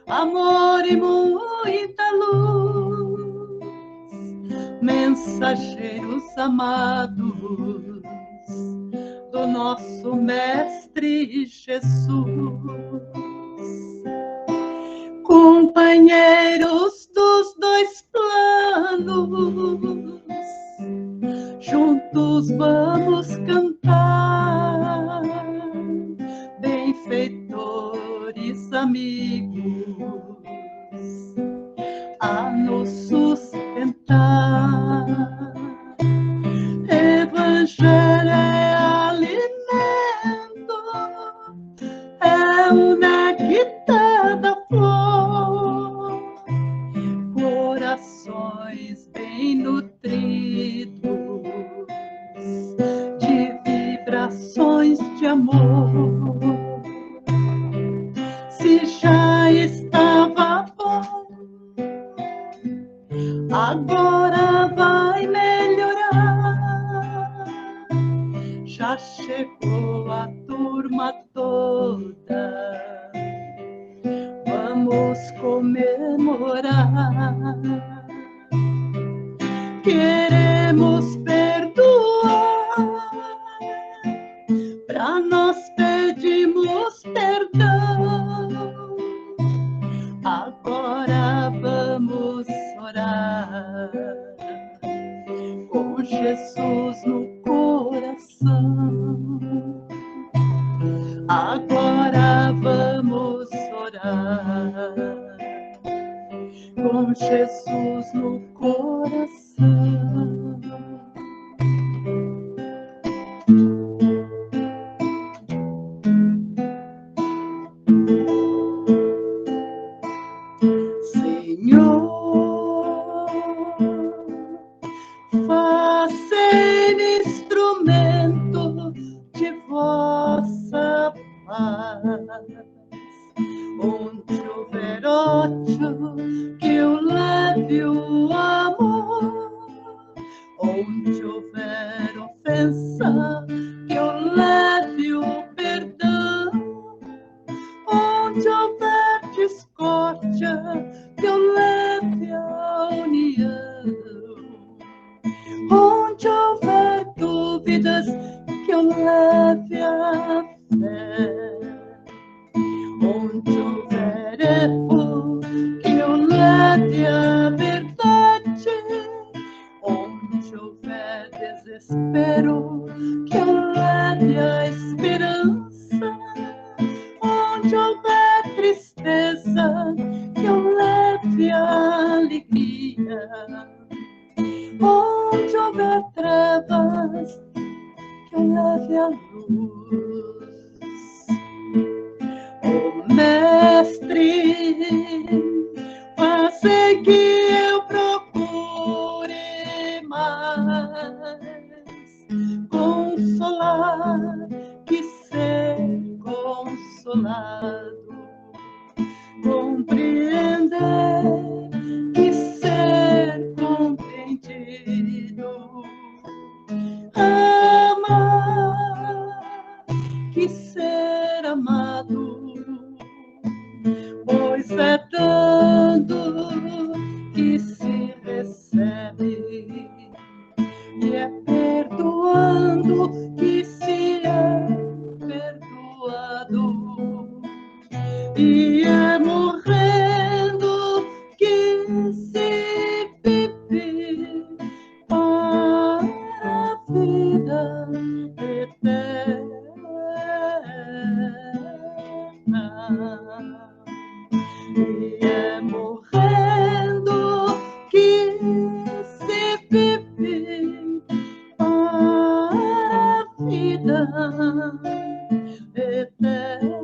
amor e muita luz, mensageiros amados do nosso Mestre Jesus, companheiros dos dois planos, juntos vamos cantar, benfeitores amigos, a nos sustentar. Evangelho é alimento, é o néctar da flor, corações bem nutridos de vibrações de amor. Se já estava bom, agora vai melhorar. Já chegou a turma toda, vamos comemorar. Queremos perdoar, pra nós pedimos perdão. Agora vamos orar com Jesus no coração. Agora vamos orar com Jesus no coração. Senhor, faça-me instrumento de vossa paz. Onde houver ódio, que eu leve o amor. Onde houver ofensa, que eu leve o perdão. Onde houver discórdia, que eu leve a união. Onde houver dúvidas, que eu leve a fé. Onde houver erro, que eu leve a verdade. Onde houver desespero, que eu leve a esperança. Onde houver tristeza, que eu leve a alegria. Onde houver trevas, que eu leve a luz. Oh, Mestre, faça que eu procure mais consolar que ser consolado, compreender que ser compreendido, amar que ser amado, pois é dando que se recebe, e é perdoando que se é perdoado, e é morrendo que se vive para a vida eterna. E é morrendo que se vive para a vida eterna.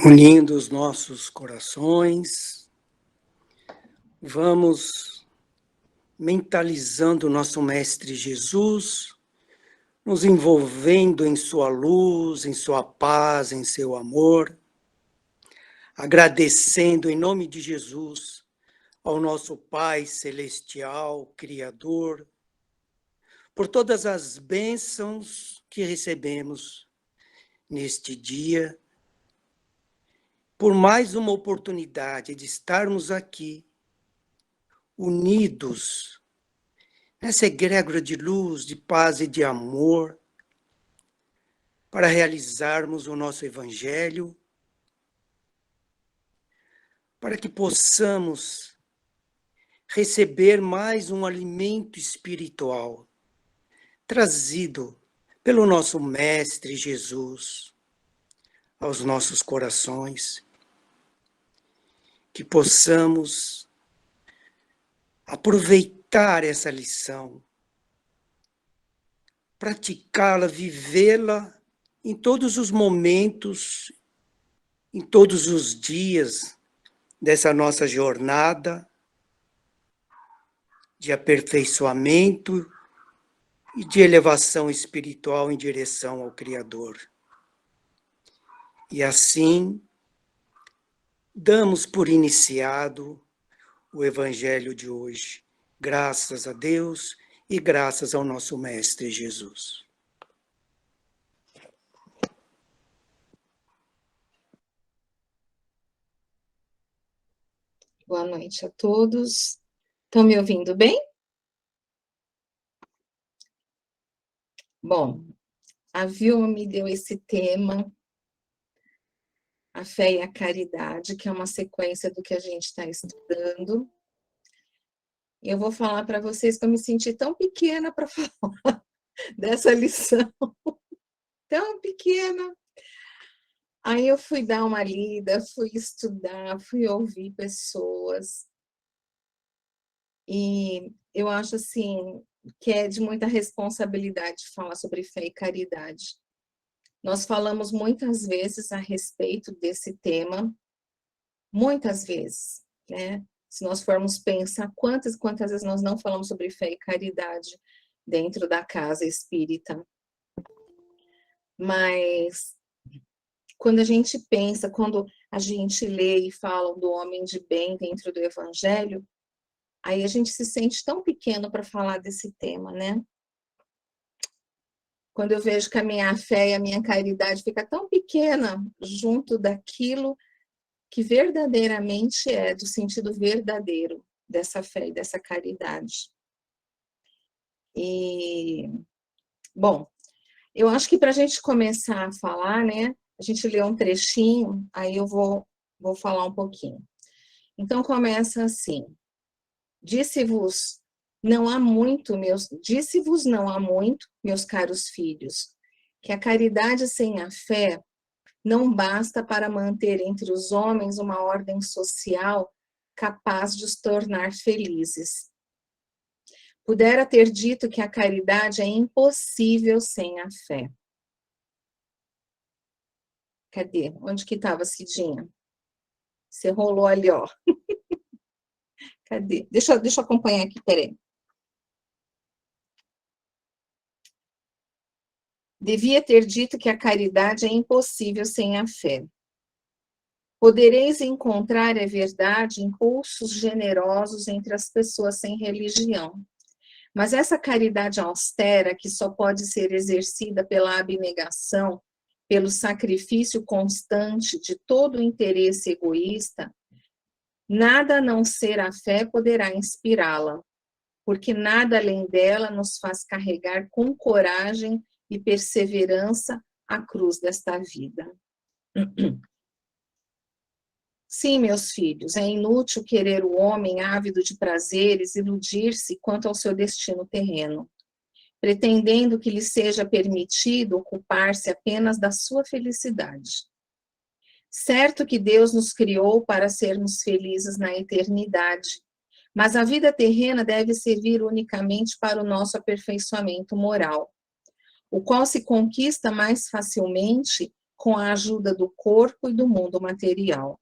Unindo os nossos corações, vamos mentalizando o nosso Mestre Jesus, nos envolvendo em sua luz, em sua paz, em seu amor, agradecendo em nome de Jesus ao nosso Pai Celestial, Criador, por todas as bênçãos que recebemos neste dia, por mais uma oportunidade de estarmos aqui, unidos, nessa egrégora de luz, de paz e de amor, para realizarmos o nosso Evangelho, para que possamos receber mais um alimento espiritual, trazido pelo nosso Mestre Jesus aos nossos corações, que possamos aproveitar essa lição, praticá-la, vivê-la em todos os momentos, em todos os dias dessa nossa jornada de aperfeiçoamento e de elevação espiritual em direção ao Criador. E assim, damos por iniciado o Evangelho de hoje, graças a Deus e graças ao nosso Mestre Jesus. Boa noite a todos. Estão me ouvindo bem? Bom, a Vilma me deu esse tema, a fé e a caridade, que é uma sequência do que a gente está estudando. Eu vou falar para vocês que eu me senti tão pequena para falar dessa lição, tão pequena. Aí eu fui dar uma lida, fui estudar, fui ouvir pessoas. E eu acho assim que é de muita responsabilidade falar sobre fé e caridade. Nós falamos muitas vezes a respeito desse tema, muitas vezes, né? Se nós formos pensar quantas vezes nós não falamos sobre fé e caridade dentro da casa espírita. Mas quando a gente pensa, quando a gente lê e fala do homem de bem dentro do Evangelho, aí a gente se sente tão pequeno para falar desse tema, né? Quando eu vejo que a minha fé e a minha caridade fica tão pequena junto daquilo que verdadeiramente é, do sentido verdadeiro dessa fé e dessa caridade. E, bom, eu acho que para a gente começar a falar, né? A gente lê um trechinho, aí eu vou falar um pouquinho. Então, começa assim. Disse-vos não há muito, meus caros filhos, que a caridade sem a fé não basta para manter entre os homens uma ordem social capaz de os tornar felizes. Pudera ter dito que a caridade é impossível sem a fé. Cadê? Onde que estava, Cidinha? Você rolou ali, ó. Cadê? Deixa eu acompanhar aqui, peraí. Devia ter dito que a caridade é impossível sem a fé. Podereis encontrar, é verdade, impulsos generosos entre as pessoas sem religião. Mas essa caridade austera, que só pode ser exercida pela abnegação, pelo sacrifício constante de todo o interesse egoísta, nada a não ser a fé poderá inspirá-la, porque nada além dela nos faz carregar com coragem e perseverança a cruz desta vida. Sim, meus filhos, é inútil querer o homem ávido de prazeres iludir-se quanto ao seu destino terreno, pretendendo que lhe seja permitido ocupar-se apenas da sua felicidade. Certo que Deus nos criou para sermos felizes na eternidade, mas a vida terrena deve servir unicamente para o nosso aperfeiçoamento moral, o qual se conquista mais facilmente com a ajuda do corpo e do mundo material.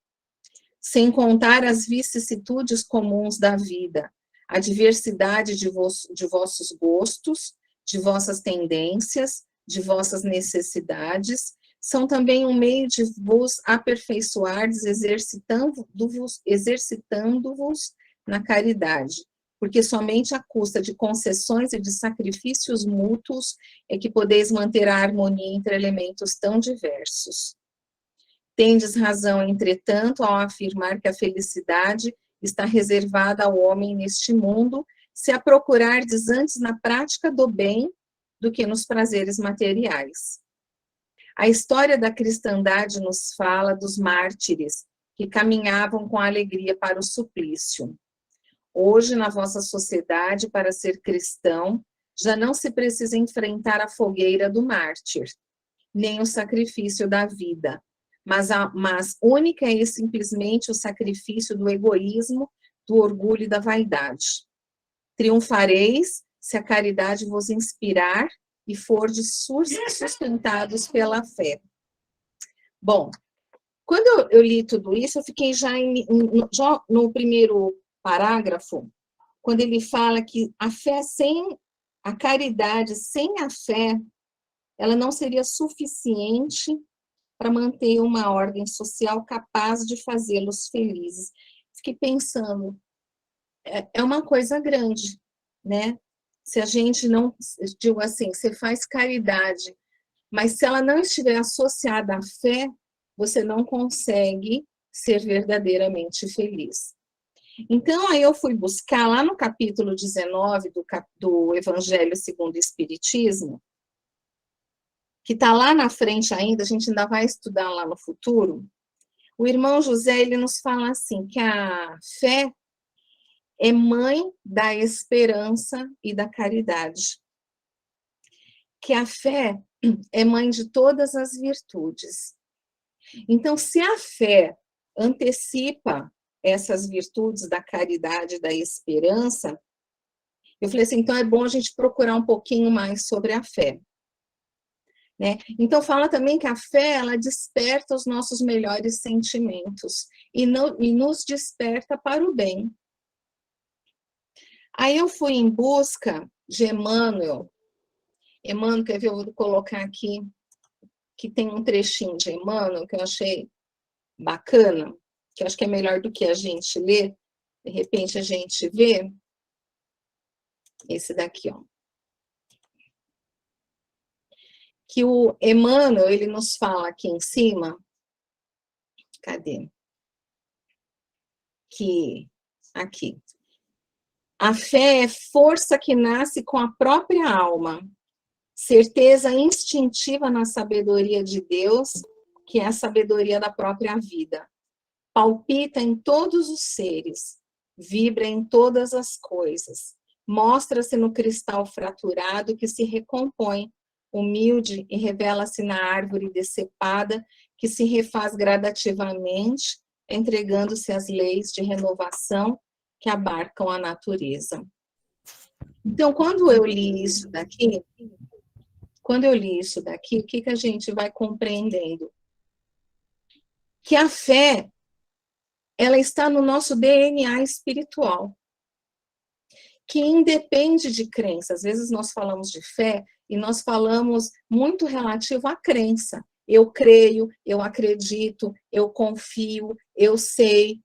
Sem contar as vicissitudes comuns da vida, a diversidade de vossos gostos, de vossas tendências, de vossas necessidades, são também um meio de vos aperfeiçoardes, exercitando-vos na caridade, porque somente à custa de concessões e de sacrifícios mútuos é que podeis manter a harmonia entre elementos tão diversos. Tendes razão, entretanto, ao afirmar que a felicidade está reservada ao homem neste mundo, se a procurardes antes na prática do bem do que nos prazeres materiais. A história da cristandade nos fala dos mártires que caminhavam com alegria para o suplício. Hoje, na vossa sociedade, para ser cristão, já não se precisa enfrentar a fogueira do mártir, nem o sacrifício da vida, mas única e simplesmente o sacrifício do egoísmo, do orgulho e da vaidade. Triunfareis se a caridade vos inspirar e fordes sustentados pela fé. Bom, quando eu li tudo isso, eu fiquei já no primeiro parágrafo, quando ele fala que a fé sem a caridade, sem a fé, ela não seria suficiente para manter uma ordem social capaz de fazê-los felizes. Fiquei pensando, é uma coisa grande, né? Se a gente não, digo assim, você faz caridade, mas se ela não estiver associada à fé, você não consegue ser verdadeiramente feliz. Então, aí eu fui buscar lá no capítulo 19 do Evangelho segundo o Espiritismo, que está lá na frente ainda, a gente ainda vai estudar lá no futuro. O irmão José, ele nos fala assim, que a fé é mãe da esperança e da caridade. Que a fé é mãe de todas as virtudes. Então, se a fé antecipa essas virtudes da caridade e da esperança, eu falei assim, então é bom a gente procurar um pouquinho mais sobre a fé. Né? Então, fala também que a fé, ela desperta os nossos melhores sentimentos e nos desperta para o bem. Aí eu fui em busca de Emmanuel. Emmanuel, quer ver, eu vou colocar aqui, que tem um trechinho de Emmanuel que eu achei bacana, que eu acho que é melhor do que a gente ler, de repente a gente vê. Esse daqui, ó. Que o Emmanuel, ele nos fala aqui em cima, cadê? Aqui. A fé é força que nasce com a própria alma, certeza instintiva na sabedoria de Deus, que é a sabedoria da própria vida. Palpita em todos os seres, vibra em todas as coisas, mostra-se no cristal fraturado que se recompõe, humilde e revela-se na árvore decepada, que se refaz gradativamente, entregando-se às leis de renovação que abarcam a natureza. Então, quando eu li isso daqui, o que a gente vai compreendendo? Que a fé, ela está no nosso DNA espiritual, que independe de crença. Às vezes nós falamos de fé e nós falamos muito relativo à crença. Eu creio, eu acredito, eu confio, eu sei.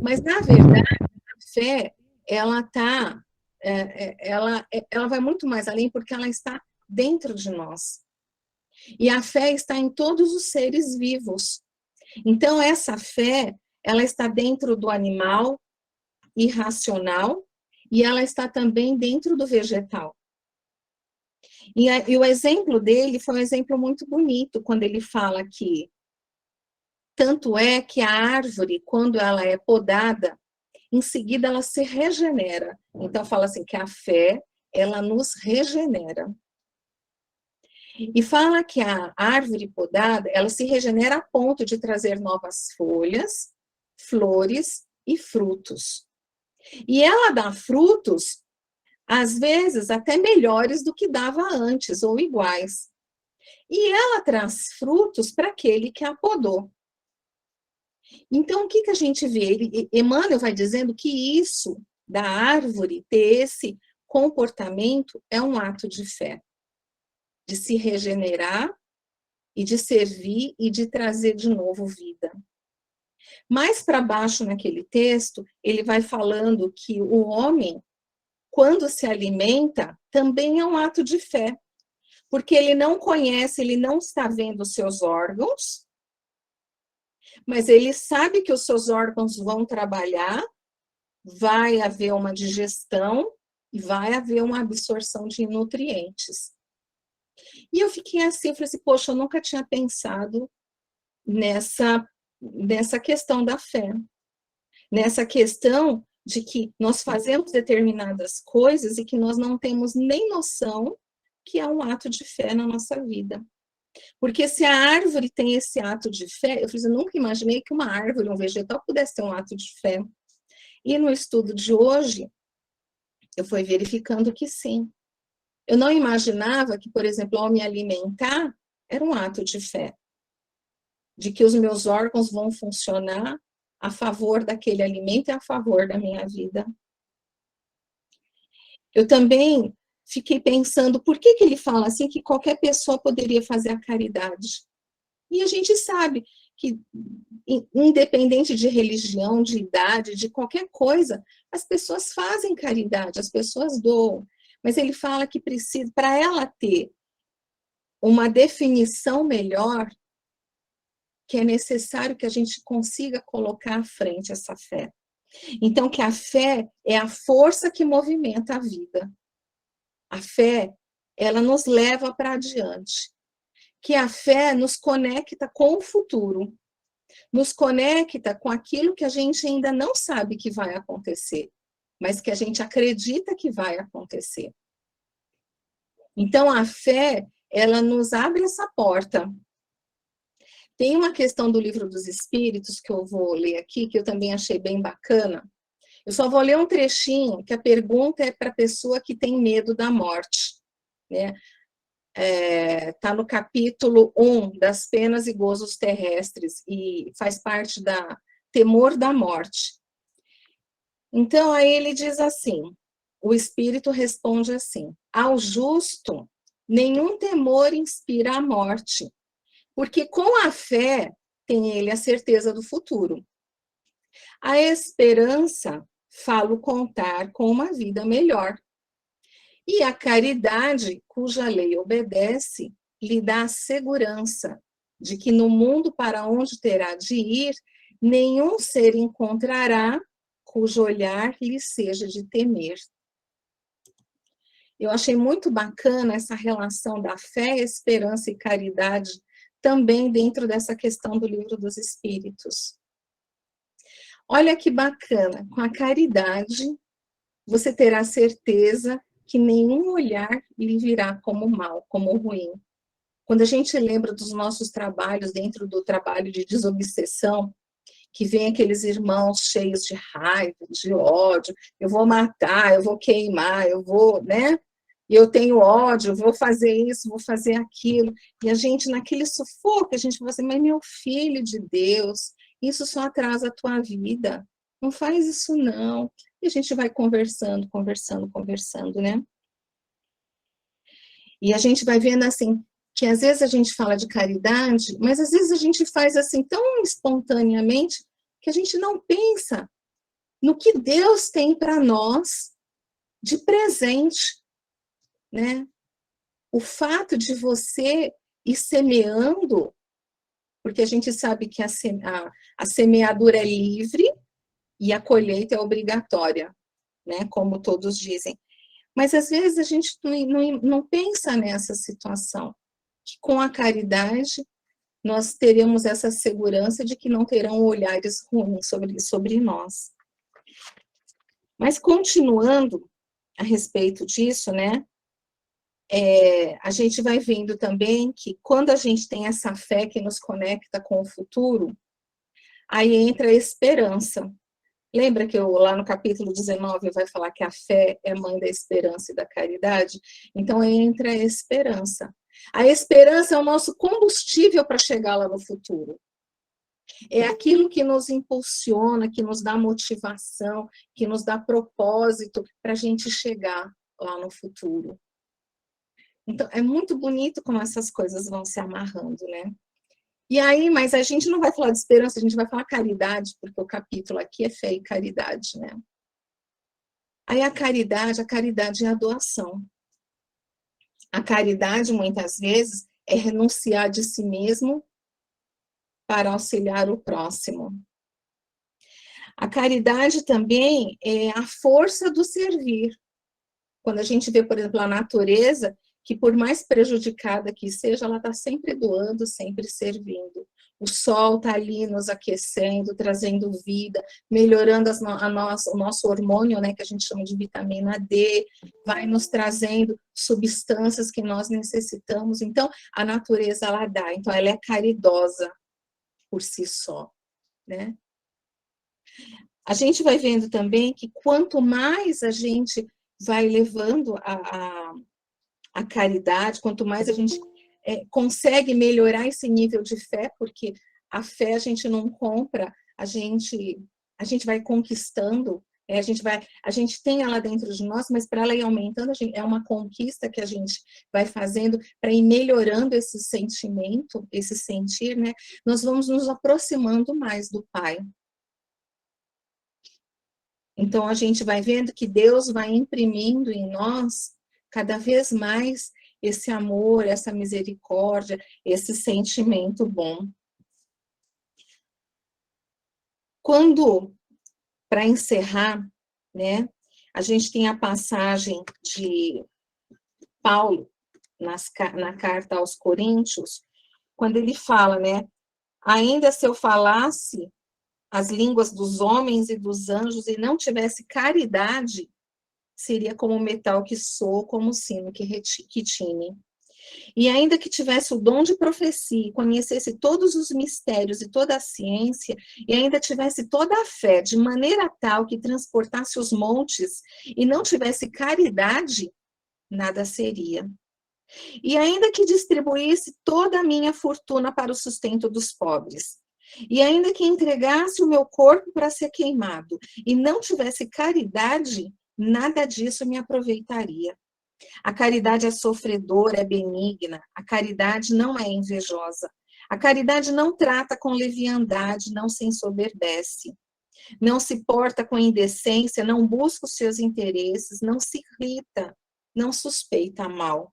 Mas, na verdade, a fé, ela vai muito mais além, porque ela está dentro de nós. E a fé está em todos os seres vivos. Então, essa fé, ela está dentro do animal irracional e ela está também dentro do vegetal. E o exemplo dele foi um exemplo muito bonito, quando ele fala que tanto é que a árvore, quando ela é podada, em seguida ela se regenera. Então, fala assim que a fé, ela nos regenera. E fala que a árvore podada, ela se regenera a ponto de trazer novas folhas, flores e frutos. E ela dá frutos, às vezes, até melhores do que dava antes, ou iguais. E ela traz frutos para aquele que a podou. Então, o que a gente vê? Emmanuel vai dizendo que isso, da árvore, ter esse comportamento, é um ato de fé. De se regenerar e de servir e de trazer de novo vida. Mais para baixo naquele texto, ele vai falando que o homem, quando se alimenta, também é um ato de fé, porque ele não conhece, ele não está vendo os seus órgãos, mas ele sabe que os seus órgãos vão trabalhar, vai haver uma digestão e vai haver uma absorção de nutrientes. E eu fiquei assim, eu falei assim, poxa, eu nunca tinha pensado nessa questão da fé, nessa questão de que nós fazemos determinadas coisas e que nós não temos nem noção que é um ato de fé na nossa vida. Porque se a árvore tem esse ato de fé, eu nunca imaginei que uma árvore, um vegetal, pudesse ter um ato de fé. E no estudo de hoje, eu fui verificando que sim. Eu não imaginava que, por exemplo, ao me alimentar, era um ato de fé. De que os meus órgãos vão funcionar a favor daquele alimento e a favor da minha vida. Eu também fiquei pensando, por que ele fala assim, que qualquer pessoa poderia fazer a caridade? E a gente sabe que, independente de religião, de idade, de qualquer coisa, as pessoas fazem caridade, as pessoas doam. Mas ele fala que precisa, para ela ter uma definição melhor, que é necessário que a gente consiga colocar à frente essa fé. Então, que a fé é a força que movimenta a vida. A fé, ela nos leva para adiante. Que a fé nos conecta com o futuro. Nos conecta com aquilo que a gente ainda não sabe que vai acontecer, mas que a gente acredita que vai acontecer. Então, a fé, ela nos abre essa porta. Tem uma questão do Livro dos Espíritos, que eu vou ler aqui, que eu também achei bem bacana. Eu só vou ler um trechinho, que a pergunta é para a pessoa que tem medo da morte. Né? Tá no capítulo 1, das penas e gozos terrestres, e faz parte da temor da morte. Então, aí ele diz assim, o Espírito responde assim, ao justo, nenhum temor inspira a morte, porque com a fé tem ele a certeza do futuro. A esperança fala o contar com uma vida melhor. E a caridade, cuja lei obedece, lhe dá a segurança de que no mundo para onde terá de ir, nenhum ser encontrará cujo olhar lhe seja de temer. Eu achei muito bacana essa relação da fé, esperança e caridade, também dentro dessa questão do Livro dos Espíritos. Olha que bacana, com a caridade, você terá certeza que nenhum olhar lhe virá como mal, como ruim. Quando a gente lembra dos nossos trabalhos, dentro do trabalho de desobsessão, que vem aqueles irmãos cheios de raiva, de ódio, eu vou matar, eu vou queimar, eu vou, né? Eu tenho ódio, eu vou fazer isso, vou fazer aquilo. E a gente, naquele sufoco, a gente fala assim, mas meu filho de Deus, isso só atrasa a tua vida. Não faz isso, não. E a gente vai conversando, né? E a gente vai vendo, assim, que às vezes a gente fala de caridade, mas às vezes a gente faz assim tão espontaneamente que a gente não pensa no que Deus tem para nós de presente, né? O fato de você ir semeando, porque a gente sabe que a semeadura é livre e a colheita é obrigatória, né? Como todos dizem. Mas às vezes a gente não pensa nessa situação, que com a caridade nós teremos essa segurança de que não terão olhares ruins sobre nós. Mas continuando a respeito disso, né? A gente vai vendo também que quando a gente tem essa fé que nos conecta com o futuro, aí entra a esperança. Lembra que lá no capítulo 19 vai falar que a fé é mãe da esperança e da caridade? Então entra a esperança. A esperança é o nosso combustível para chegar lá no futuro. É aquilo que nos impulsiona, que nos dá motivação, que nos dá propósito para a gente chegar lá no futuro. Então, é muito bonito como essas coisas vão se amarrando, né? E aí, mas a gente não vai falar de esperança, a gente vai falar caridade, porque o capítulo aqui é fé e caridade, né? Aí a caridade é a doação. A caridade, muitas vezes, é renunciar de si mesmo para auxiliar o próximo. A caridade também é a força do servir. Quando a gente vê, por exemplo, a natureza, que por mais prejudicada que seja, ela está sempre doando, sempre servindo. O sol está ali nos aquecendo, trazendo vida, melhorando o nosso hormônio, né, que a gente chama de vitamina D, vai nos trazendo substâncias que nós necessitamos. Então, a natureza, ela dá. Então, ela é caridosa por si só, né? A gente vai vendo também que quanto mais a gente vai levando a caridade, quanto mais a gente consegue melhorar esse nível de fé, porque a fé a gente não compra, a gente vai conquistando, a gente tem ela dentro de nós, mas para ela ir aumentando, é uma conquista que a gente vai fazendo para ir melhorando esse sentimento, esse sentir, né? Nós vamos nos aproximando mais do Pai. Então, a gente vai vendo que Deus vai imprimindo em nós cada vez mais esse amor, essa misericórdia, esse sentimento bom. Quando, para encerrar, né, a gente tem a passagem de Paulo na carta aos Coríntios, quando ele fala, né, ainda se eu falasse as línguas dos homens e dos anjos e não tivesse caridade, seria como o metal que soa, como o sino que tine. E ainda que tivesse o dom de profecia, conhecesse todos os mistérios e toda a ciência, e ainda tivesse toda a fé, de maneira tal que transportasse os montes, e não tivesse caridade, nada seria. E ainda que distribuísse toda a minha fortuna para o sustento dos pobres, e ainda que entregasse o meu corpo para ser queimado, e não tivesse caridade, nada disso me aproveitaria. A caridade é sofredora, é benigna. A caridade não é invejosa. A caridade não trata com leviandade, não se ensoberbece. Não se porta com indecência, não busca os seus interesses, não se irrita, não suspeita mal.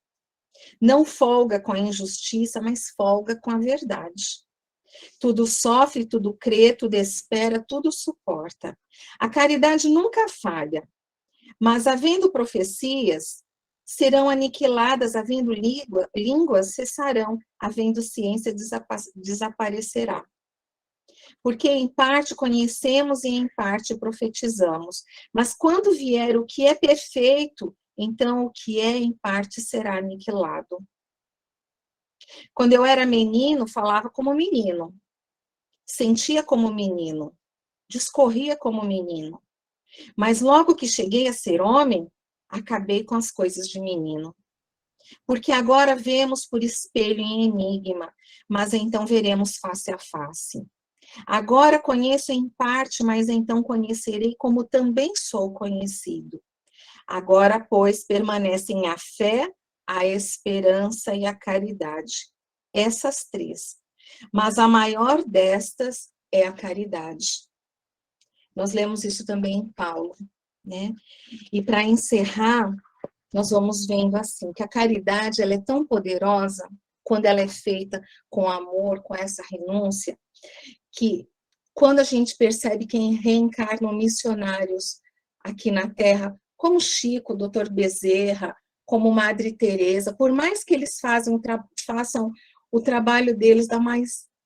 Não folga com a injustiça, mas folga com a verdade. Tudo sofre, tudo crê, tudo espera, tudo suporta. A caridade nunca falha, mas havendo profecias, serão aniquiladas, havendo línguas, cessarão, havendo ciência, desaparecerá. Porque em parte conhecemos e em parte profetizamos. Mas quando vier o que é perfeito, então o que é em parte será aniquilado. Quando eu era menino, falava como menino, sentia como menino, discorria como menino. Mas logo que cheguei a ser homem, acabei com as coisas de menino. Porque agora vemos por espelho em enigma, mas então veremos face a face. Agora conheço em parte, mas então conhecerei como também sou conhecido. Agora, pois, permanecem a fé, a esperança e a caridade. Essas três. Mas a maior destas é a caridade. Nós lemos isso também em Paulo, né? E para encerrar, nós vamos vendo assim, que a caridade ela é tão poderosa quando ela é feita com amor, com essa renúncia, que quando a gente percebe quem reencarnam missionários aqui na Terra, como Chico, Dr. Bezerra, como Madre Teresa, por mais que eles façam o trabalho deles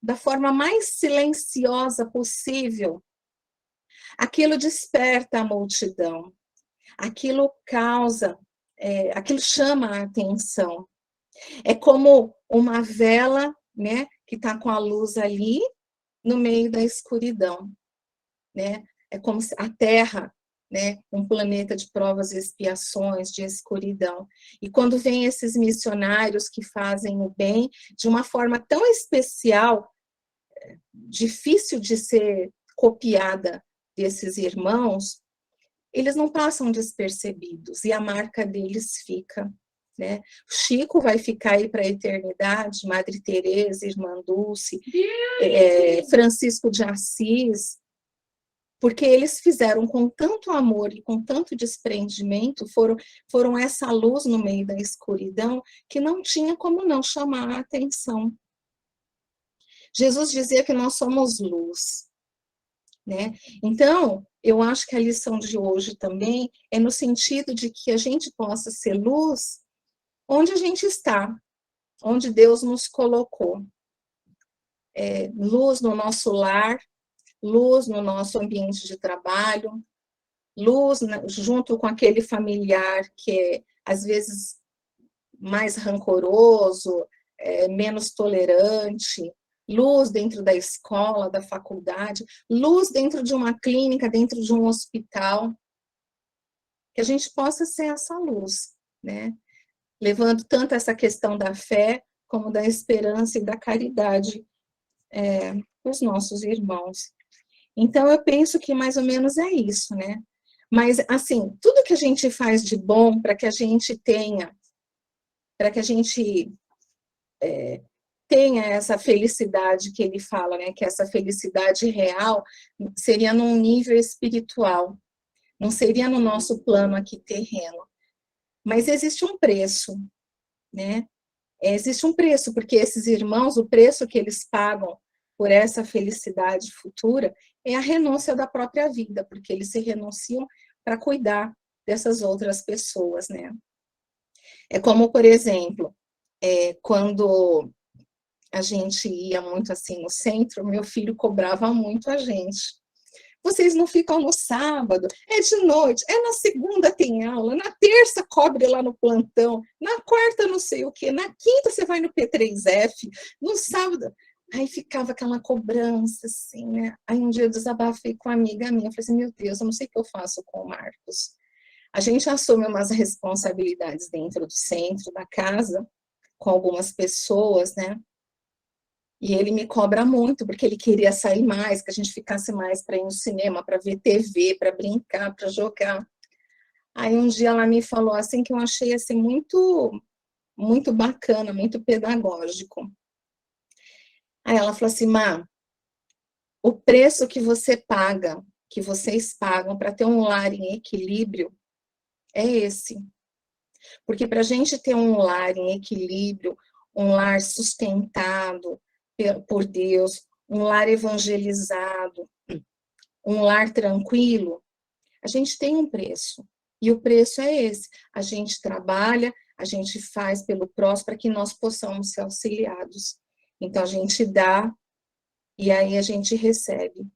da forma mais silenciosa possível, aquilo desperta a multidão, aquilo aquilo chama a atenção. É como uma vela, né, que está com a luz ali no meio da escuridão, né? É como se a Terra, né, um planeta de provas e expiações, de escuridão. E quando vem esses missionários que fazem o bem de uma forma tão especial, difícil de ser copiada desses irmãos, eles não passam despercebidos e a marca deles fica. né? Chico vai ficar aí para a eternidade, Madre Teresa, Irmã Dulce, Francisco de Assis, porque eles fizeram com tanto amor e com tanto desprendimento, foram essa luz no meio da escuridão, que não tinha como não chamar a atenção. Jesus dizia que nós somos luz, né? Então, eu acho que a lição de hoje também é no sentido de que a gente possa ser luz onde a gente está, onde Deus nos colocou. Luz no nosso lar, luz no nosso ambiente de trabalho, luz junto com aquele familiar que é, às vezes, mais rancoroso, menos tolerante, luz dentro da escola, da faculdade, luz dentro de uma clínica, dentro de um hospital, que a gente possa ser essa luz, né? Levando tanto essa questão da fé, como da esperança e da caridade para os nossos irmãos. Então, eu penso que mais ou menos é isso, né? Mas, assim, tudo que a gente faz de bom para que a gente tenha, tenha essa felicidade que ele fala, né? Que essa felicidade real seria num nível espiritual, não seria no nosso plano aqui terreno. Mas existe um preço, né? Existe um preço, porque esses irmãos, o preço que eles pagam por essa felicidade futura é a renúncia da própria vida, porque eles se renunciam para cuidar dessas outras pessoas, né? É como, por exemplo, quando a gente ia muito assim no centro, meu filho cobrava muito a gente. Vocês não ficam no sábado, é de noite, na segunda tem aula, na terça cobre lá no plantão, na quarta não sei o quê, na quinta você vai no P3F, no sábado... Aí ficava aquela cobrança, assim, né? Aí um dia eu desabafei com uma amiga minha, eu falei assim, meu Deus, eu não sei o que eu faço com o Marcos. A gente assume umas responsabilidades dentro do centro, da casa, com algumas pessoas, né? E ele me cobra muito, porque ele queria sair mais, que a gente ficasse mais para ir no cinema, para ver TV, para brincar, para jogar. Aí um dia ela me falou assim, que eu achei assim, muito, muito bacana, muito pedagógico. Aí ela falou assim, Má, o preço que você paga, que vocês pagam para ter um lar em equilíbrio, é esse. Porque para a gente ter um lar em equilíbrio, um lar sustentado por Deus, um lar evangelizado, um lar tranquilo, a gente tem um preço. E o preço é esse. A gente trabalha, a gente faz pelo próximo para que nós possamos ser auxiliados. Então, a gente dá e aí a gente recebe.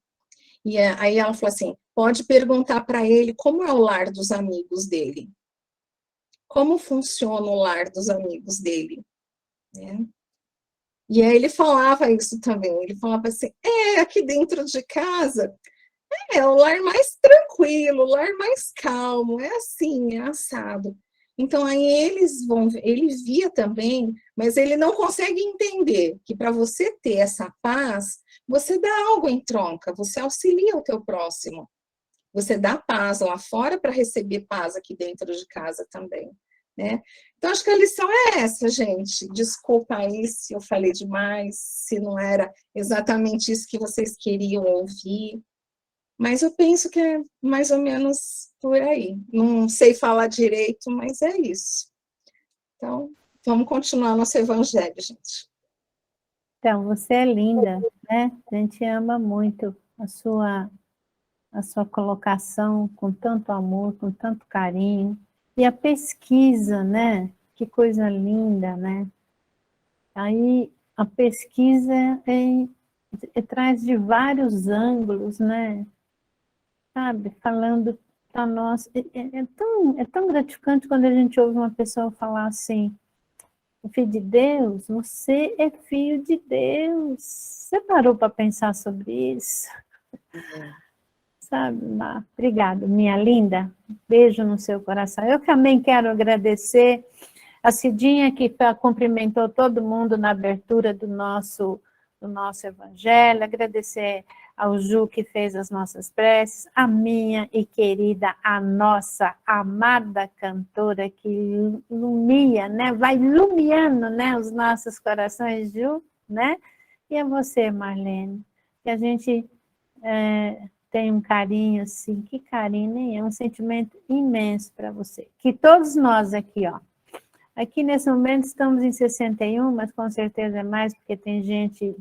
E aí ela falou assim, pode perguntar para ele como é o lar dos amigos dele. Como funciona o lar dos amigos dele, né? E aí ele falava isso também, ele falava assim, aqui dentro de casa, é o lar mais tranquilo, o lar mais calmo, é assim, é assado. Então aí ele via também, mas ele não consegue entender que para você ter essa paz, você dá algo em troca, você auxilia o teu próximo. Você dá paz lá fora para receber paz aqui dentro de casa também, né? Então, acho que a lição é essa, gente. Desculpa aí se eu falei demais, se não era exatamente isso que vocês queriam ouvir, mas eu penso que é mais ou menos por aí. Não sei falar direito, mas é isso. Então, vamos continuar nosso evangelho, gente. Então, você é linda, né? A gente ama muito a sua colocação com tanto amor, com tanto carinho. E a pesquisa, né? Que coisa linda, né? Aí a pesquisa traz de vários ângulos, né? Sabe? Falando para nós. É tão gratificante quando a gente ouve uma pessoa falar assim, filho de Deus, você é filho de Deus. Você parou para pensar sobre isso? Sabe, Má? Obrigada, minha linda. Beijo no seu coração. Eu também quero agradecer a Cidinha, que cumprimentou todo mundo na abertura do nosso evangelho, agradecer ao Ju que fez as nossas preces, a minha e querida, a nossa amada cantora que ilumia, né? Vai iluminando, né, os nossos corações, Ju, né? E a você, Marlene, que a gente tem um carinho, assim, que carinho, nem é um sentimento imenso para você. Que todos nós aqui, ó, aqui nesse momento estamos em 61, mas com certeza é mais, porque tem gente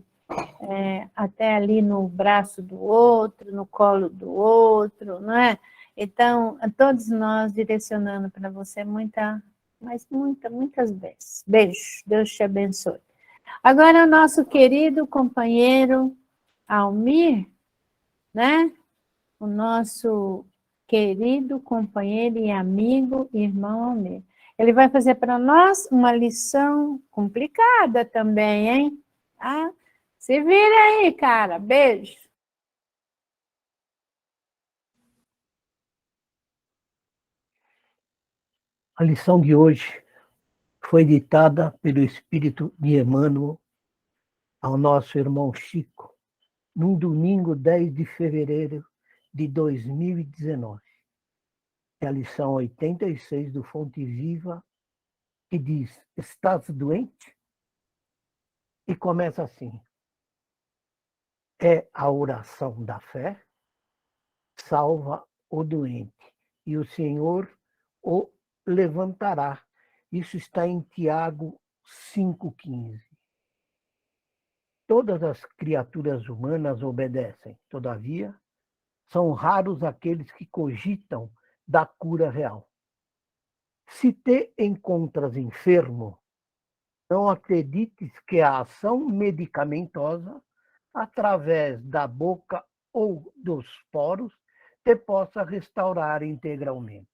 até ali no braço do outro, no colo do outro, não é? Então, a todos nós direcionando para você muitas vezes. Beijo, Deus te abençoe. Agora, o nosso querido companheiro Almir, né? O nosso querido companheiro e amigo, irmão Almir. Ele vai fazer para nós uma lição complicada também, hein? Ah, se vira aí, cara. Beijo. A lição de hoje foi ditada pelo Espírito de Emmanuel ao nosso irmão Chico, num domingo 10 de fevereiro de 2019. É a lição 86 do Fonte Viva, que diz: estás doente? E começa assim: é a oração da fé, salva o doente, e o Senhor o levantará. Isso está em Tiago 5,15. Todas as criaturas humanas obedecem, todavia, são raros aqueles que cogitam da cura real. Se te encontras enfermo, não acredites que a ação medicamentosa, através da boca ou dos poros, te possa restaurar integralmente.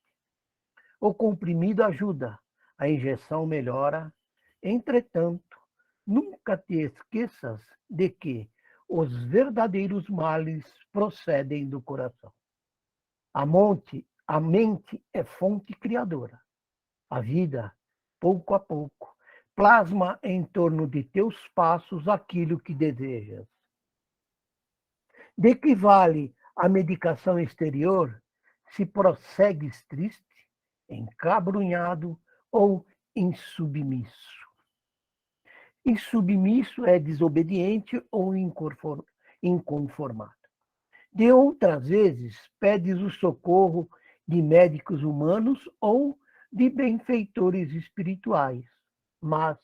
O comprimido ajuda, a injeção melhora. Entretanto, nunca te esqueças de que os verdadeiros males procedem do coração. A mente é fonte criadora. A vida, pouco a pouco, plasma em torno de teus passos aquilo que desejas. De que vale a medicação exterior se prossegues triste, encabrunhado ou insubmisso? Insubmisso é desobediente ou inconformado. De outras vezes, pedes o socorro de médicos humanos ou de benfeitores espirituais, mas,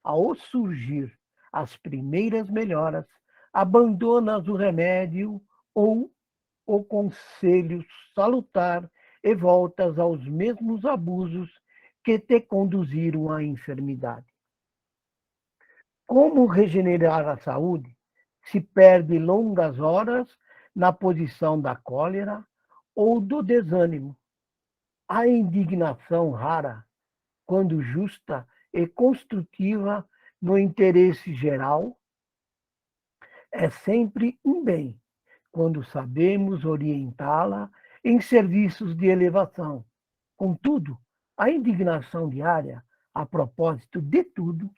ao surgir as primeiras melhoras, abandonas o remédio ou o conselho salutar e voltas aos mesmos abusos que te conduziram à enfermidade. Como regenerar a saúde? Se perde longas horas na posição da cólera ou do desânimo. A indignação rara, quando justa e construtiva no interesse geral, é sempre um bem, quando sabemos orientá-la em serviços de elevação. Contudo, a indignação diária, a propósito de tudo,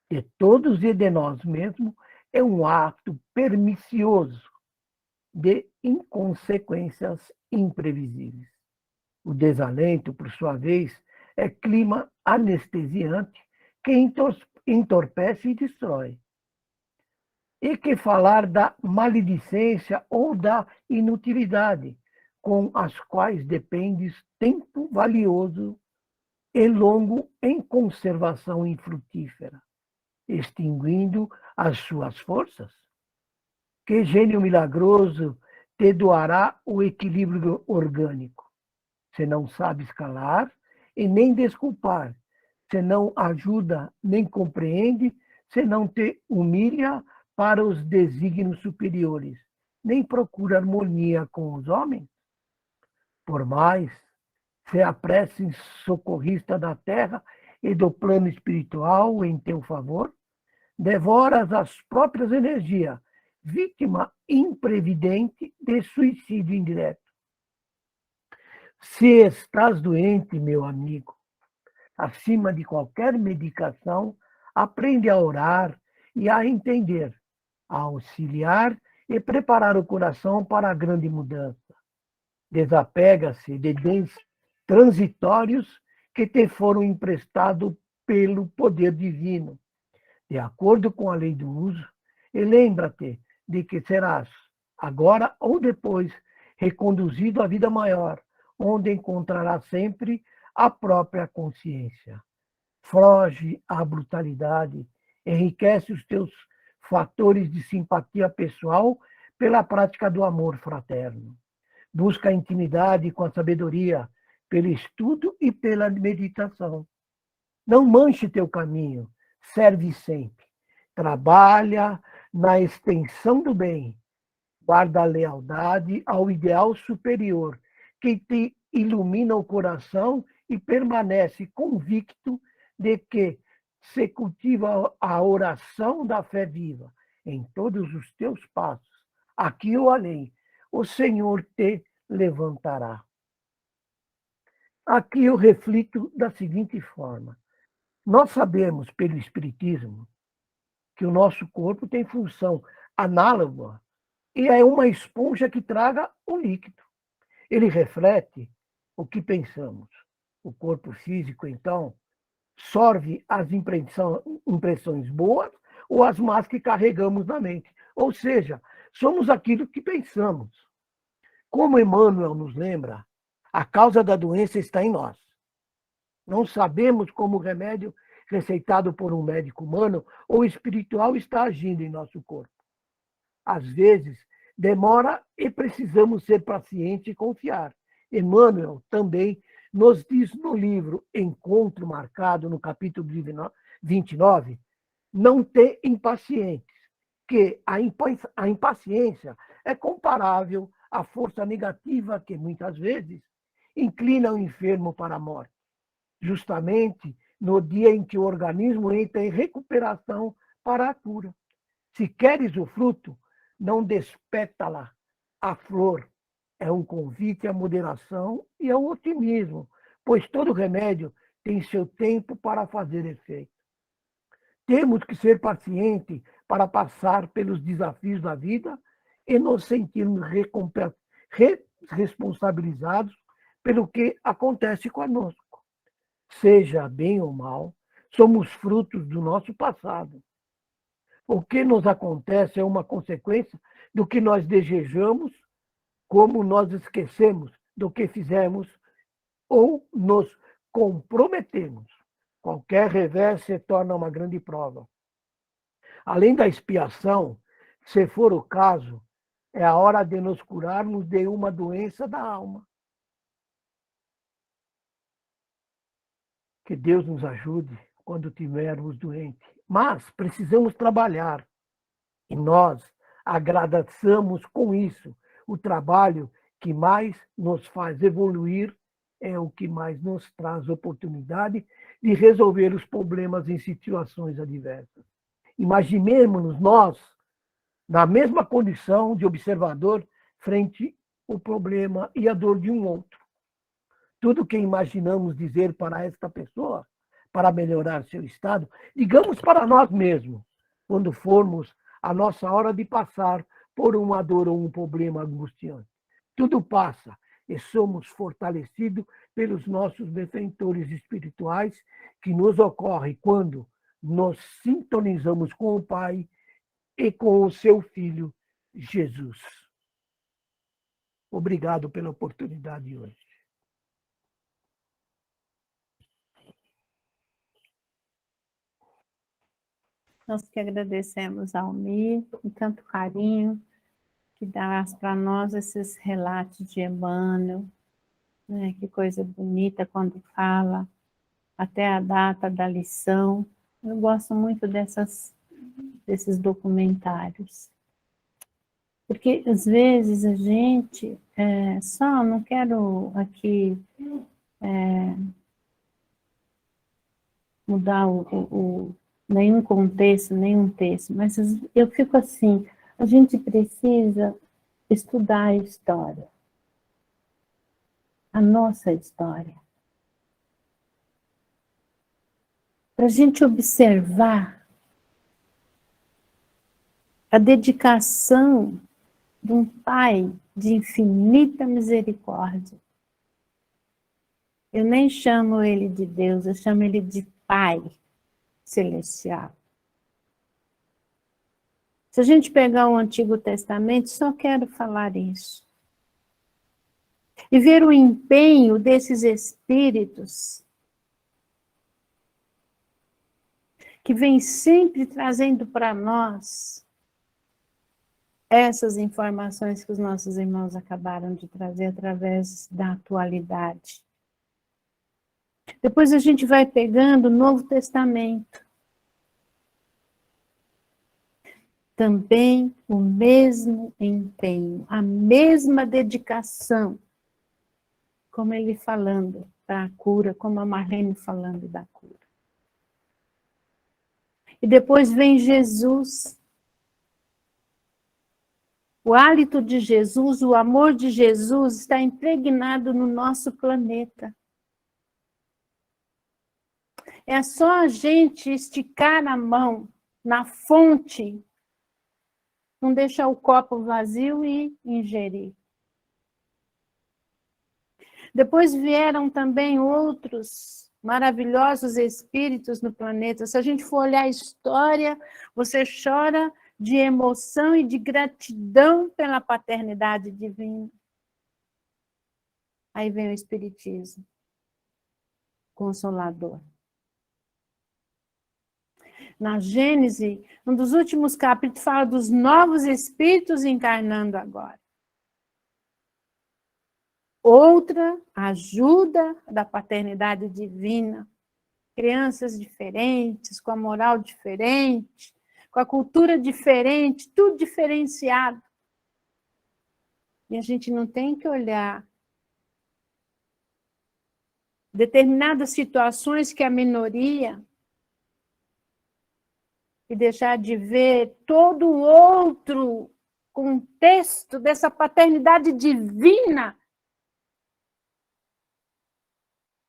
de todos e de nós mesmos, é um ato pernicioso de inconsequências imprevisíveis. O desalento, por sua vez, é clima anestesiante que entorpece e destrói. E que falar da maledicência ou da inutilidade, com as quais dependes tempo valioso e longo em conservação infrutífera, extinguindo as suas forças? Que gênio milagroso te doará o equilíbrio orgânico, se não sabes calar e nem desculpar, se não ajuda nem compreende, se não te humilha para os desígnios superiores, nem procura harmonia com os homens? Por mais se apresse socorrista da terra e do plano espiritual em teu favor, devoras as próprias energias, vítima imprevidente de suicídio indireto. Se estás doente, meu amigo, acima de qualquer medicação, aprende a orar e a entender, a auxiliar e preparar o coração para a grande mudança. Desapega-se de bens transitórios que te foram emprestados pelo poder divino, de acordo com a lei do uso, e lembra-te de que serás, agora ou depois, reconduzido à vida maior, onde encontrarás sempre a própria consciência. Foge à brutalidade, enriquece os teus fatores de simpatia pessoal pela prática do amor fraterno. Busca a intimidade com a sabedoria, pelo estudo e pela meditação. Não manche teu caminho, serve sempre. Trabalha na extensão do bem. Guarda a lealdade ao ideal superior, que te ilumina o coração e permanece convicto de que se cultiva a oração da fé viva em todos os teus passos, aqui ou além, o Senhor te levantará. Aqui eu reflito da seguinte forma. Nós sabemos, pelo Espiritismo, que o nosso corpo tem função análoga e é uma esponja que traga o líquido. Ele reflete o que pensamos. O corpo físico, então, sorve as impressões boas ou as más que carregamos na mente. Ou seja, somos aquilo que pensamos. Como Emmanuel nos lembra, a causa da doença está em nós. Não sabemos como o remédio receitado por um médico humano ou espiritual está agindo em nosso corpo. Às vezes, demora e precisamos ser pacientes e confiar. Emmanuel também nos diz no livro Encontro Marcado, no capítulo 29, não ter impacientes, que a impaciência é comparável à força negativa que, muitas vezes, inclina o enfermo para a morte, justamente no dia em que o organismo entra em recuperação para a cura. Se queres o fruto, não despétala a flor. É um convite à moderação e ao otimismo, pois todo remédio tem seu tempo para fazer efeito. Temos que ser pacientes para passar pelos desafios da vida e nos sentirmos responsabilizados pelo que acontece conosco. Seja bem ou mal, somos frutos do nosso passado. O que nos acontece é uma consequência do que nós desejamos, como nós esquecemos do que fizemos ou nos comprometemos. Qualquer revés se torna uma grande prova. Além da expiação, se for o caso, é a hora de nos curarmos de uma doença da alma. Que Deus nos ajude quando estivermos doentes. Mas precisamos trabalhar. E nós agradecemos com isso. O trabalho que mais nos faz evoluir é o que mais nos traz oportunidade de resolver os problemas em situações adversas. Imaginemos-nos nós na mesma condição de observador frente ao problema e à dor de um outro. Tudo que imaginamos dizer para esta pessoa, para melhorar seu estado, digamos para nós mesmos, quando formos a nossa hora de passar por uma dor ou um problema angustiante. Tudo passa e somos fortalecidos pelos nossos benfeitores espirituais que nos ocorre quando nos sintonizamos com o Pai e com o seu Filho, Jesus. Obrigado pela oportunidade hoje. Nós que agradecemos ao Almir, com tanto carinho, que dá para nós esses relatos de Emmanuel, né? Que coisa bonita quando fala, até a data da lição. Eu gosto muito desses documentários. Porque, às vezes, a gente, não quero aqui mudar nenhum contexto, nenhum texto, mas eu fico assim, a gente precisa estudar a história, a nossa história, para a gente observar a dedicação de um Pai de infinita misericórdia. Eu nem chamo ele de Deus, eu chamo ele de Pai celestial. Se a gente pegar o Antigo Testamento, só quero falar isso. E ver o empenho desses espíritos que vem sempre trazendo para nós essas informações que os nossos irmãos acabaram de trazer através da atualidade. Depois a gente vai pegando o Novo Testamento. Também o mesmo empenho, a mesma dedicação, como ele falando da cura, como a Marlene falando da cura. E depois vem Jesus. O hálito de Jesus, o amor de Jesus está impregnado no nosso planeta. É só a gente esticar a mão na fonte, não deixar o copo vazio e ingerir. Depois vieram também outros maravilhosos espíritos no planeta. Se a gente for olhar a história, você chora de emoção e de gratidão pela paternidade divina. Aí vem o Espiritismo, consolador. Na Gênese, um dos últimos capítulos fala dos novos espíritos encarnando agora. Outra ajuda da paternidade divina. Crianças diferentes, com a moral diferente, com a cultura diferente, tudo diferenciado. E a gente não tem que olhar determinadas situações que a minoria e deixar de ver todo o outro contexto dessa paternidade divina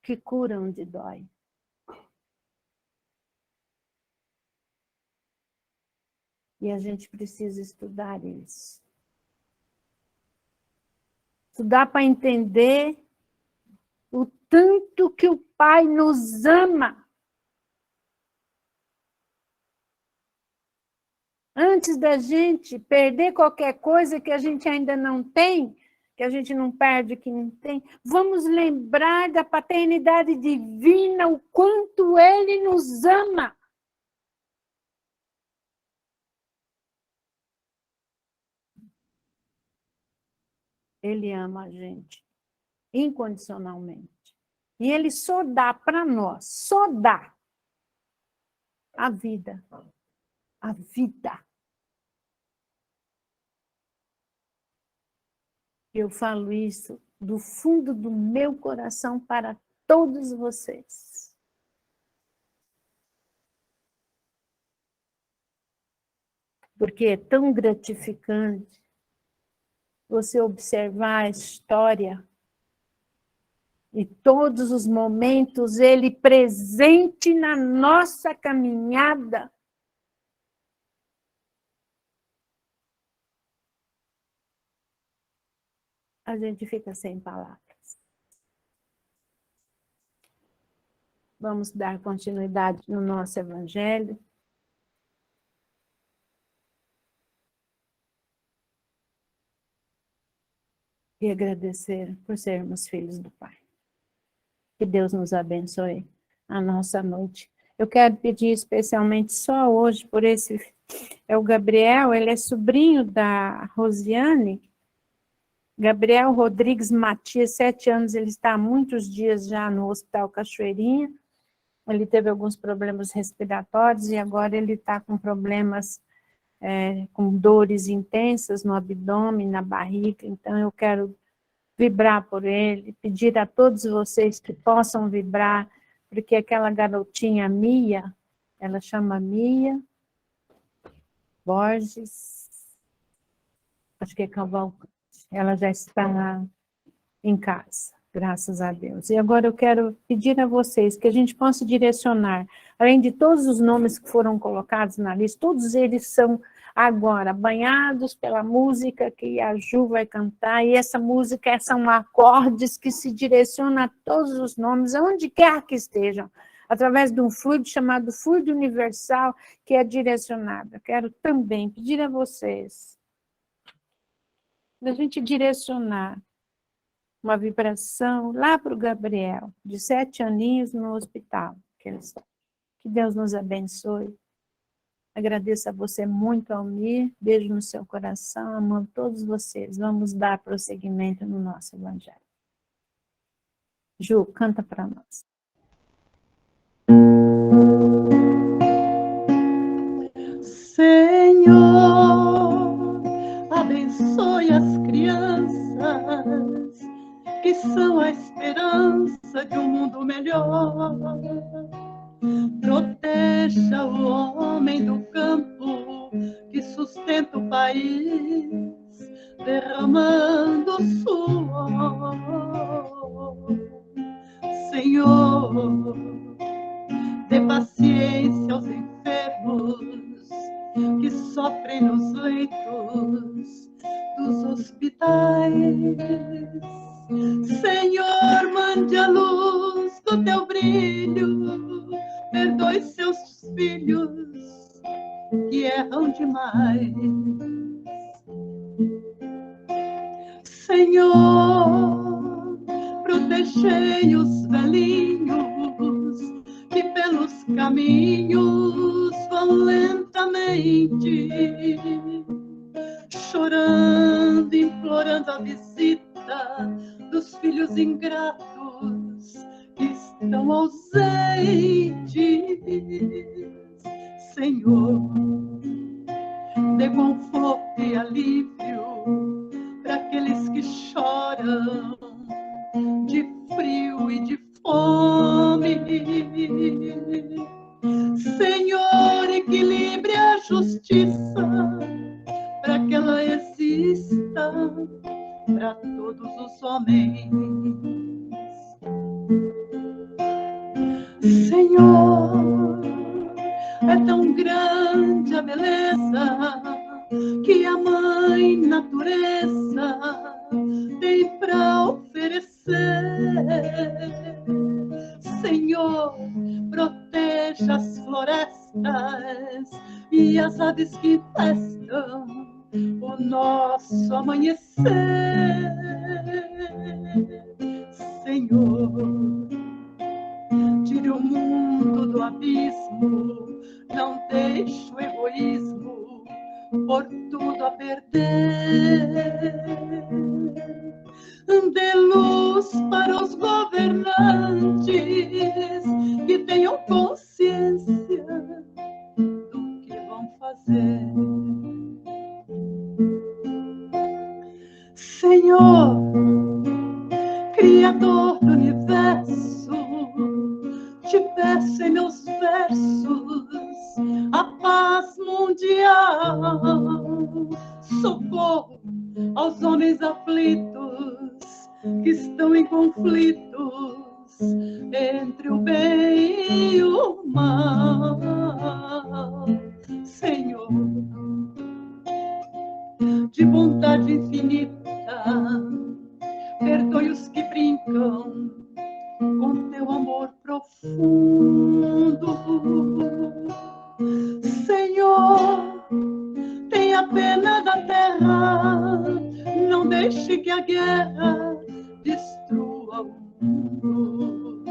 que cura onde dói. E a gente precisa estudar isso. Estudar para entender o tanto que o Pai nos ama. Antes da gente perder qualquer coisa que a gente ainda não tem, que a gente não perde, que não tem, vamos lembrar da paternidade divina, o quanto Ele nos ama. Ele ama a gente incondicionalmente. E Ele só dá para nós, só dá a vida. A vida. Eu falo isso do fundo do meu coração para todos vocês. Porque é tão gratificante você observar a história e todos os momentos Ele presente na nossa caminhada. A gente fica sem palavras. Vamos dar continuidade no nosso Evangelho. E agradecer por sermos filhos do Pai. Que Deus nos abençoe a nossa noite. Eu quero pedir especialmente só hoje por esse... É o Gabriel, ele é sobrinho da Rosiane. Gabriel Rodrigues Matias, 7 anos, ele está há muitos dias já no Hospital Cachoeirinha. Ele teve alguns problemas respiratórios e agora ele está com problemas, com dores intensas no abdômen, na barriga. Então eu quero vibrar por ele, pedir a todos vocês que possam vibrar, porque aquela garotinha Mia, ela chama Mia Borges, acho que é Cavalcante. Ela já está em casa, graças a Deus. E agora eu quero pedir a vocês que a gente possa direcionar, além de todos os nomes que foram colocados na lista, todos eles são Agora, banhados pela música que a Ju vai cantar, e essa música são acordes que se direcionam a todos os nomes, aonde quer que estejam, através de um fluido chamado fluido universal, que é direcionado. Eu quero também pedir a vocês, da gente direcionar uma vibração lá para o Gabriel, de 7 aninhos no hospital. Que Deus nos abençoe. Agradeço a você muito, Almir. Beijo no seu coração, amando todos vocês. Vamos dar prosseguimento no nosso evangelho. Ju, canta para nós. Senhor, abençoe as crianças que são a esperança de um mundo melhor. Proteja o homem do campo que sustenta o país, derramando suor. Senhor, dê paciência aos enfermos que sofrem nos leitos dos hospitais. Senhor, mande a luz do teu brilho, perdoe seus filhos que erram demais. Senhor, protegei os velhinhos que pelos caminhos vão lentamente, chorando, implorando a visita dos filhos ingratos que estão ausentes. Senhor, dê conforto e alívio para aqueles que choram de frio e de fome. Senhor, equilibre a justiça para que ela exista para todos os homens. Senhor, é tão grande a beleza que a Mãe Natureza tem para oferecer. Senhor, proteja as florestas e as aves que infestam o nosso amanhecer. Senhor, tire o mundo do abismo, não deixe o egoísmo por tudo a perder. Dê luz para os governantes que tenham consciência do que vão fazer. Senhor, Criador do universo, te peço em meus versos a paz mundial, socorro aos homens aflitos que estão em conflitos entre o bem e o mal. Senhor, de bondade infinita, perdoe os que brincam com teu amor profundo. Senhor, tenha pena da terra, não deixe que a guerra destrua o mundo.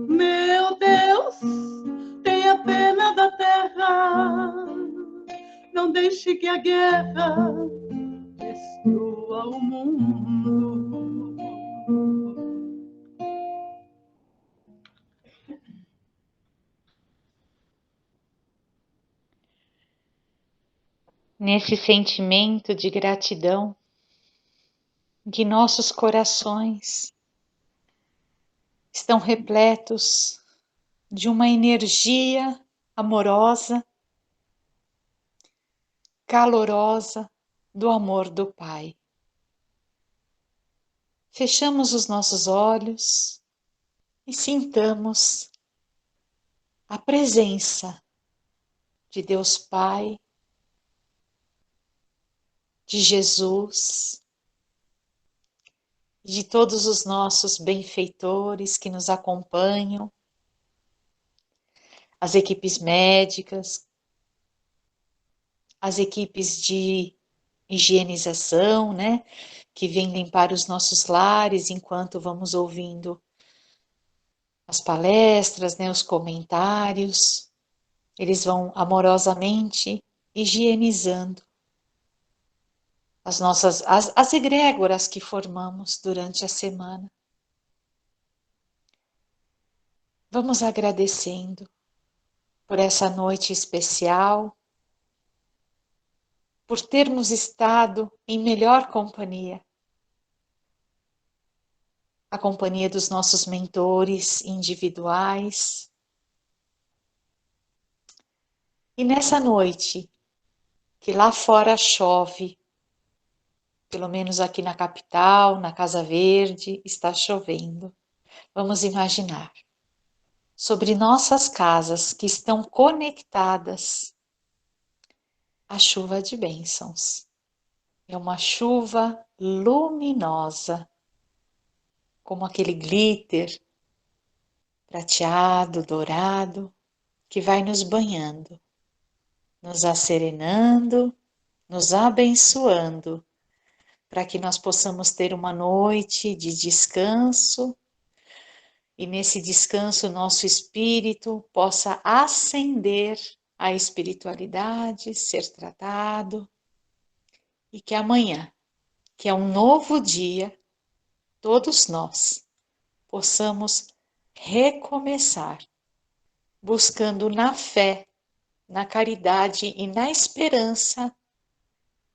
Meu Deus, tenha pena da terra, não deixe que a guerra destrua o mundo. Nesse sentimento de gratidão, que nossos corações estão repletos de uma energia amorosa, calorosa do amor do Pai. Fechamos os nossos olhos e sintamos a presença de Deus Pai de Jesus, de todos os nossos benfeitores que nos acompanham, as equipes médicas, as equipes de higienização, né, que vêm limpar os nossos lares enquanto vamos ouvindo as palestras, né, os comentários. Eles vão amorosamente higienizando as egrégoras que formamos durante a semana. Vamos agradecendo por essa noite especial, por termos estado em melhor companhia. A companhia dos nossos mentores individuais. E nessa noite, que lá fora chove, pelo menos aqui na capital, na Casa Verde, está chovendo. Vamos imaginar sobre nossas casas que estão conectadas a chuva de bênçãos. É uma chuva luminosa, como aquele glitter prateado, dourado, que vai nos banhando, nos acerenando, nos abençoando, para que nós possamos ter uma noite de descanso e nesse descanso nosso espírito possa ascender à espiritualidade, ser tratado e que amanhã, que é um novo dia, todos nós possamos recomeçar, buscando na fé, na caridade e na esperança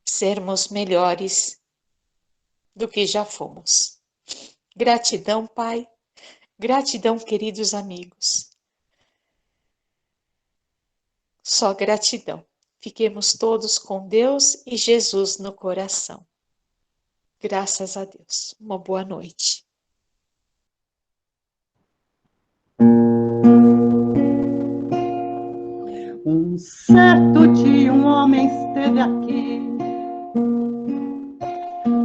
sermos melhores do que já fomos. Gratidão, Pai. Gratidão, queridos amigos. Só gratidão. Fiquemos todos com Deus e Jesus no coração. Graças a Deus. Uma boa noite. Um certo dia um homem esteve aqui,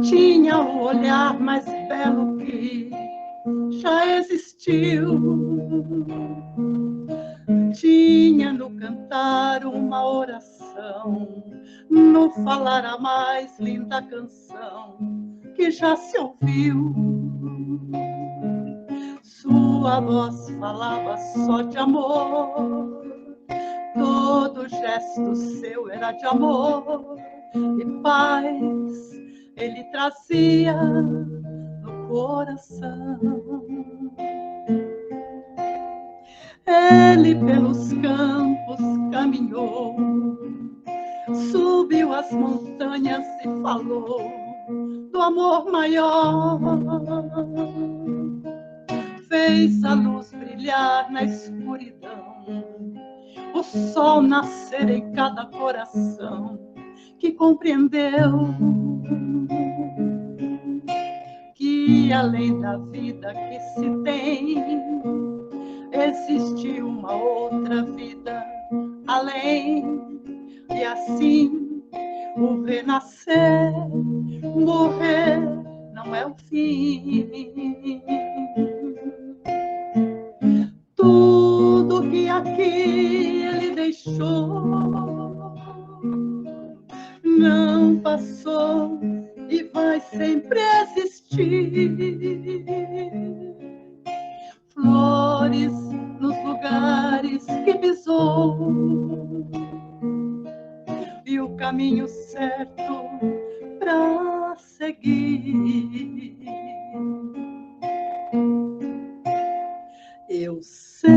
tinha o olhar mais belo que já existiu, tinha no cantar uma oração, no falar a mais linda canção que já se ouviu. Sua voz falava só de amor, todo gesto seu era de amor e paz ele trazia no coração. Ele pelos campos caminhou, subiu as montanhas e falou do amor maior. Fez a luz brilhar na escuridão, o sol nascer em cada coração que compreendeu que além da vida que se tem, existe uma outra vida além, e assim o renascer, morrer não é o fim. Tudo que aqui ele deixou não passou e vai sempre existir. Flores nos lugares que pisou e o caminho certo para seguir. Eu sei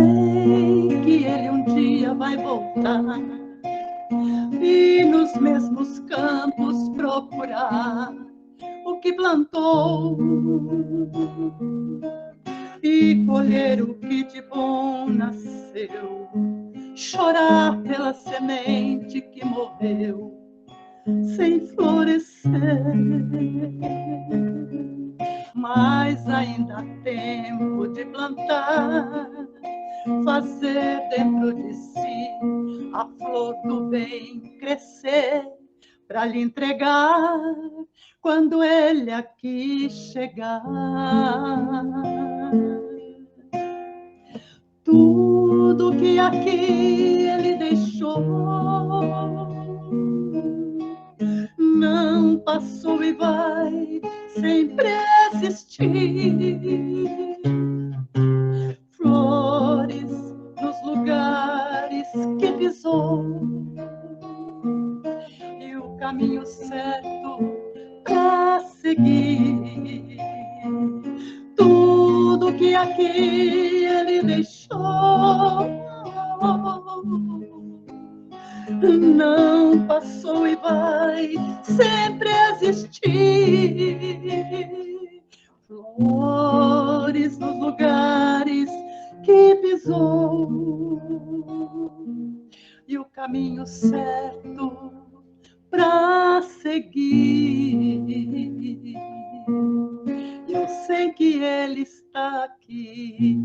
que ele um dia vai voltar e nos mesmos campos procurar o que plantou e colher o que de bom nasceu, chorar pela semente que morreu sem florescer. Mas ainda há tempo de plantar, fazer dentro de si a flor do bem crescer, para lhe entregar quando ele aqui chegar. Tudo que aqui ele deixou não passou e vai sempre existir. Flores nos lugares que pisou e o caminho certo pra seguir. Tudo que aqui ele deixou não passou e vai sempre existir. Flores nos lugares que pisou e o caminho certo pra seguir. Eu sei que ele está aqui